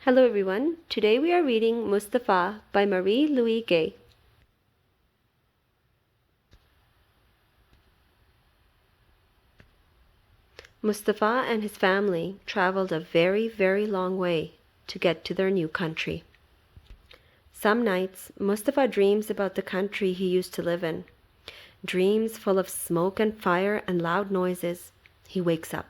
Hello everyone, today we are reading Mustafa by Mari-Louise Gay. Mustafa and his family traveled a very, very long way to get to their new country. Some nights, Mustafa dreams about the country he used to live in. Dreams full of smoke and fire and loud noises. He wakes up.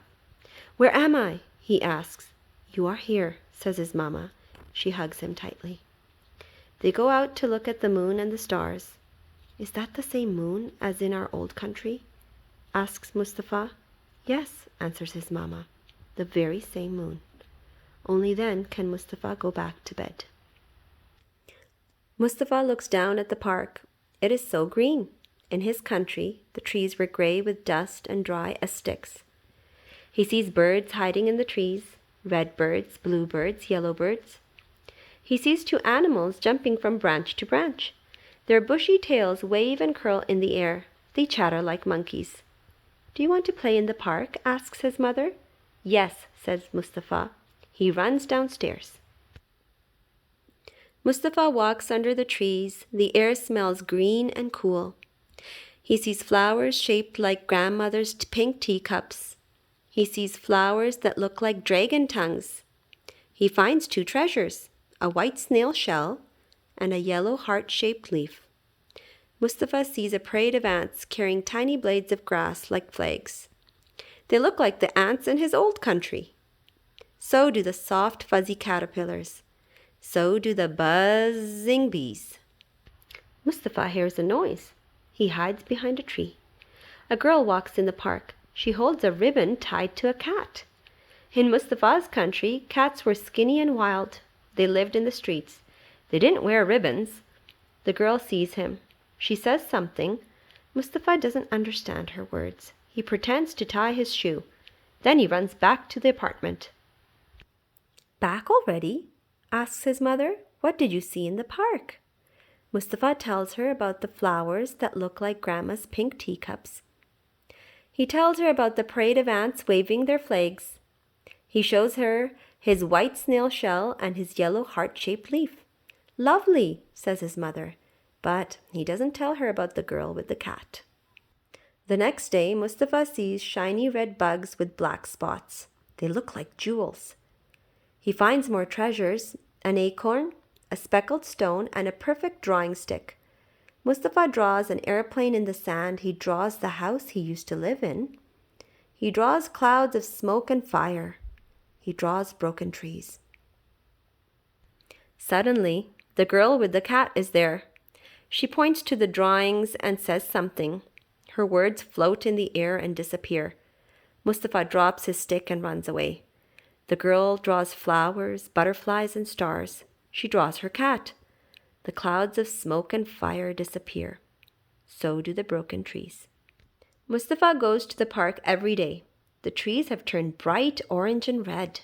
"Where am I?" he asks. "You are here," says his mama. She hugs him tightly. They go out to look at the moon and the stars. "Is that the same moon as in our old country?" asks Mustafa. "Yes," answers his mama, "the very same moon. Only then can Mustafa go back to bed." Mustafa looks down at the park. It is so green. In his country, the trees were gray with dust and dry as sticks. He sees birds hiding in the trees, red birds, blue birds, yellow birds. He sees two animals jumping from branch to branch. Their bushy tails wave and curl in the air. They chatter like monkeys. "Do you want to play in the park?" asks his mother. "Yes," says Mustafa. He runs downstairs. Mustafa walks under the trees. The air smells green and cool. He sees flowers shaped like grandmother's pink teacups. He sees flowers that look like dragon tongues. He finds two treasures, a white snail shell and a yellow heart-shaped leaf. Mustafa sees a parade of ants carrying tiny blades of grass like flags. They look like the ants in his old country. So do the soft, fuzzy caterpillars. So do the buzzing bees. Mustafa hears a noise. He hides behind a tree. A girl walks in the park. She holds a ribbon tied to a cat. In Mustafa's country, cats were skinny and wild. They lived in the streets. They didn't wear ribbons. The girl sees him. She says something. Mustafa doesn't understand her words. He pretends to tie his shoe. Then he runs back to the apartment. "Back already?" asks his mother. "What did you see in the park?" Mustafa tells her about the flowers that look like Grandma's pink teacups. He tells her about the parade of ants waving their flags. He shows her his white snail shell and his yellow heart-shaped leaf. "Lovely," says his mother, but he doesn't tell her about the girl with the cat. The next day, Mustafa sees shiny red bugs with black spots. They look like jewels. He finds more treasures, an acorn, a speckled stone, and a perfect drawing stick. Mustafa draws an airplane in the sand. He draws the house he used to live in. He draws clouds of smoke and fire. He draws broken trees. Suddenly, the girl with the cat is there. She points to the drawings and says something. Her words float in the air and disappear. Mustafa drops his stick and runs away. The girl draws flowers, butterflies, and stars. She draws her cat. The clouds of smoke and fire disappear. So do the broken trees. Mustafa goes to the park every day. The trees have turned bright orange and red.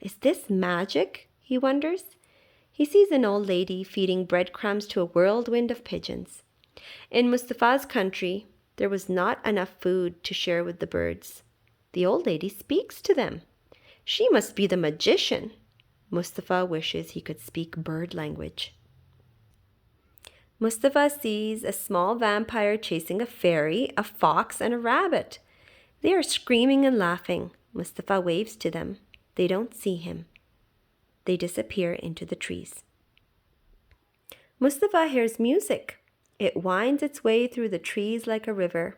Is this magic? He wonders. He sees an old lady feeding breadcrumbs to a whirlwind of pigeons. In Mustafa's country, there was not enough food to share with the birds. The old lady speaks to them. She must be the magician. Mustafa wishes he could speak bird language. Mustafa sees a small vampire chasing a fairy, a fox, and a rabbit. They are screaming and laughing. Mustafa waves to them. They don't see him. They disappear into the trees. Mustafa hears music. It winds its way through the trees like a river.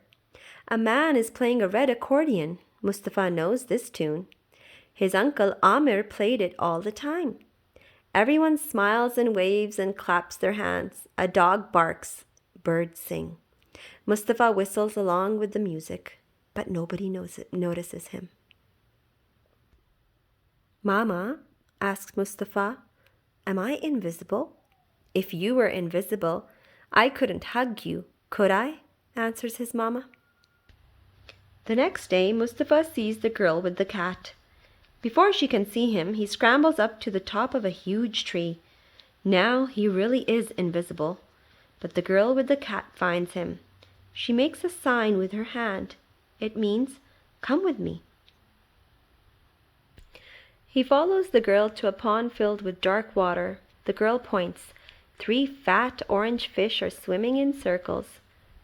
A man is playing a red accordion. Mustafa knows this tune. His uncle Amir played it all the time. Everyone smiles and waves and claps their hands. A dog barks. Birds sing. Mustafa whistles along with the music, but nobody notices him. "Mama," asks Mustafa, "am I invisible?" "If you were invisible, I couldn't hug you, could I?" answers his mama. The next day, Mustafa sees the girl with the cat. Before she can see him, he scrambles up to the top of a huge tree. Now he really is invisible. But the girl with the cat finds him. She makes a sign with her hand. It means, "Come with me." He follows the girl to a pond filled with dark water. The girl points. 3 fat orange fish are swimming in circles.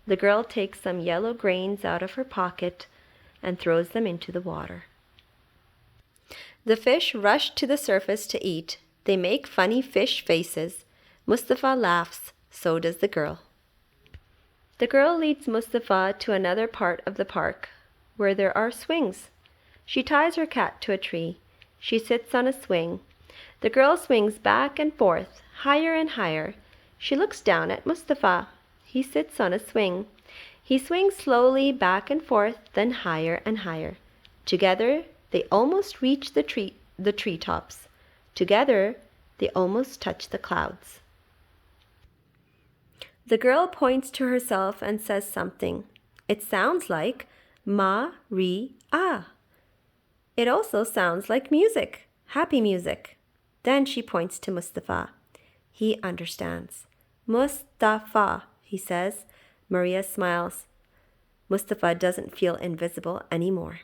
The girl takes some yellow grains out of her pocket and throws them into the water. The fish rush to the surface to eat. They make funny fish faces. Mustafa laughs. So does the girl. The girl leads Mustafa to another part of the park, where there are swings. She ties her cat to a tree. She sits on a swing. The girl swings back and forth, higher and higher. She looks down at Mustafa. He sits on a swing. He swings slowly back and forth, then higher and higher. Together, they almost reach the treetops. Together, they almost touch the clouds. The girl points to herself and says something. It sounds like Ma-ri-ah. It also sounds like music, happy music. Then she points to Mustafa. He understands. Mustafa, he says. Maria smiles. Mustafa doesn't feel invisible anymore.